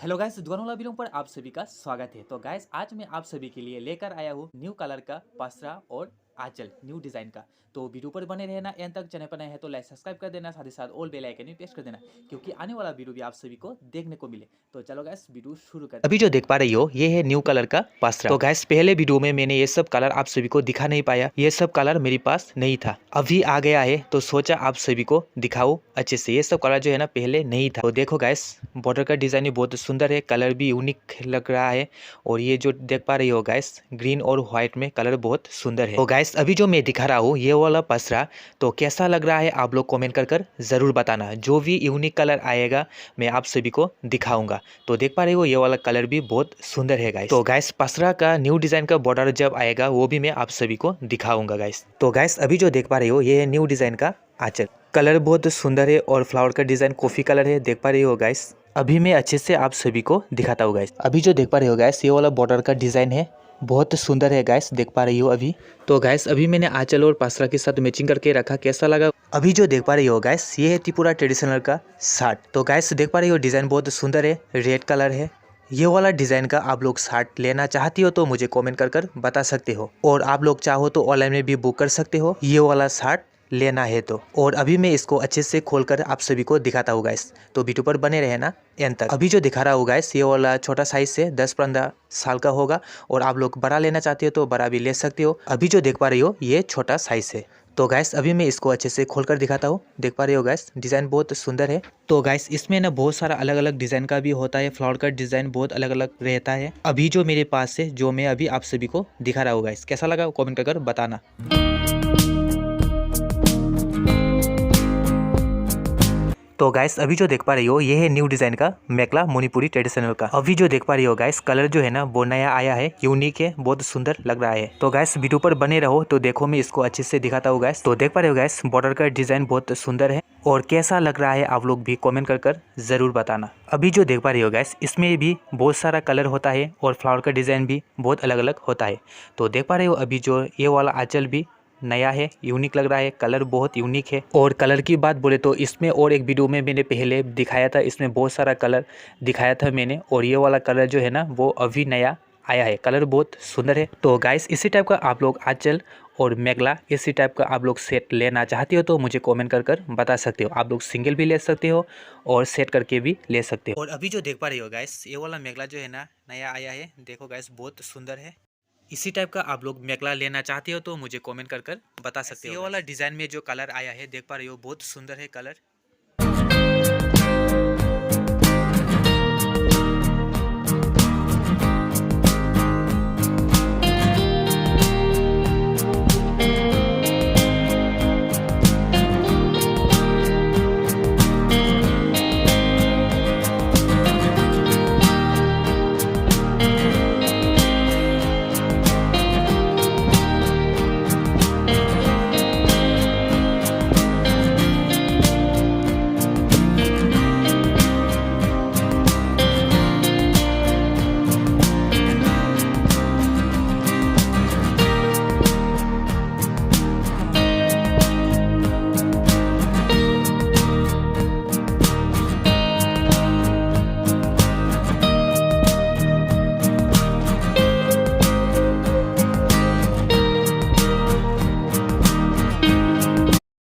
Hello guys, दुकान वाला video पर आप सभी का स्वागत है। तो गाइस आज मैं आप सभी के लिए लेकर आया हूँ न्यू कलर का पसरा और आंचल न्यू डिजाइन का। तो वीडियो पर बने रहना, एंड तक चैनल पर नए हैं तो लाइक सब्सक्राइब कर देना, साथ ही साथ ऑल बेल आइकन भी प्रेस कर देना क्योंकि आने वाला वीडियो भी आप सभी को देखने को मिले। तो चलो गाइस वीडियो शुरू करते हैं। अभी जो देख पा रही हो ये है न्यू कलर का पसरा। तो गैस पहले वीडियो में मैंने ये सब कलर आप सभी को दिखा नहीं पाया, ये सब कलर मेरे पास नहीं था, अभी आ गया है तो सोचा आप सभी को दिखाओ अच्छे से। ये सब कलर जो है ना पहले नहीं था। तो देखो गैस बॉर्डर का डिजाइन भी बहुत सुंदर है, कलर भी यूनिक लग रहा है। और ये जो देख पा रही हो गैस ग्रीन और व्हाइट में कलर बहुत सुंदर है। तो गैस अभी जो मैं दिखा रहा हूँ ये वाला पसरा तो कैसा लग रहा है आप लोग कमेंट कर जरूर बताना। जो भी यूनिक कलर आएगा मैं आप सभी को दिखाऊंगा। तो देख पा रहे हो ये वाला कलर भी बहुत सुंदर है गाइस। तो गाइस पसरा का न्यू डिजाइन का बॉर्डर जब आएगा वो भी मैं आप सभी को दिखाऊंगा गाइस। तो गाइस अभी जो देख पा रहे हो ये है न्यू डिजाइन का आंचल, कलर बहुत सुंदर है और फ्लावर का डिजाइन कॉफी कलर है, देख पा रहे हो गाइस। अभी मैं अच्छे से आप सभी को दिखाता हूँ गाइस। अभी जो देख पा रहे हो गाइस ये वाला बॉर्डर का डिजाइन है, बहुत सुंदर है गाइस, देख पा रही हो अभी। तो गाइस अभी मैंने आंचल और पसरा के साथ मैचिंग करके रखा, कैसा लगा। अभी जो देख पा रही हो गाइस ये है त्रिपुरा ट्रेडिशनल का शर्ट। तो गाइस देख पा रही हो डिजाइन बहुत सुंदर है, रेड कलर है। ये वाला डिजाइन का आप लोग शर्ट लेना चाहती हो तो मुझे कमेंट कर बता सकते हो, और आप लोग चाहो तो ऑनलाइन में भी बुक कर सकते हो ये वाला शर्ट लेना है तो। और अभी मैं इसको अच्छे से खोलकर आप सभी को दिखाता हूँ गाइस, तो वीडियो पर बने रहे ना एंड तक। अभी जो दिखा रहा हूँ गाइस ये वाला छोटा साइज से 10-15 साल का होगा, और आप लोग बड़ा लेना चाहते हो तो बड़ा भी ले सकते हो। अभी जो देख पा रही हो ये छोटा साइज है। तो गैस अभी मैं इसको अच्छे से खोलकर दिखाता हूँ, देख पा रहे हो गैस डिज़ाइन बहुत सुंदर है। तो गैस इसमें ना बहुत सारा अलग अलग डिज़ाइन का भी होता है, फ्लावर का डिज़ाइन बहुत अलग अलग रहता है। अभी जो मेरे पास है जो मैं अभी आप सभी को दिखा रहा हूँ गैस, कैसा लगा कमेंट कर बताना। तो गाइस अभी जो देख पा रही हो ये है न्यू डिजाइन का मेखला मणिपुरी ट्रेडिशनल का। अभी जो देख पा रही हो गाइस कलर जो है ना वो नया आया है, यूनिक है, बहुत सुंदर लग रहा है। तो गाइस वीडियो पर बने रहो, तो देखो मैं इसको अच्छे से दिखाता हूँ गाइस। तो देख पा रहे हो गाइस बॉर्डर का डिजाइन बहुत सुंदर है, और कैसा लग रहा है आप लोग भी कमेंट कर जरूर बताना। अभी जो देख पा रही हो गाइस इसमें भी बहुत सारा कलर होता है और फ्लावर का डिजाइन भी बहुत अलग अलग होता है। तो देख पा रहे हो अभी जो ये वाला आंचल भी नया है, यूनिक लग रहा है, कलर बहुत यूनिक है। और कलर की बात बोले तो इसमें और एक वीडियो में मैंने पहले दिखाया था, इसमें बहुत सारा कलर दिखाया था मैंने, और ये वाला कलर जो है ना वो अभी नया आया है, कलर बहुत सुंदर है। तो गाइस इसी टाइप का आप लोग आंचल और मेखला इसी टाइप का आप लोग सेट लेना चाहते हो तो मुझे कमेंट कर बता सकते हो। आप लोग सिंगल भी ले सकते हो और सेट करके भी ले सकते हो। और अभी जो देख पा रही हो गाइस ये वाला मेखला जो है ना नया आया है, देखो गाइस बहुत सुंदर है। इसी टाइप का आप लोग मेखला लेना चाहते हो तो मुझे कमेंट कर बता सकते हो। ये वाला डिजाइन में जो कलर आया है देख पा रहे हो बहुत सुंदर है कलर,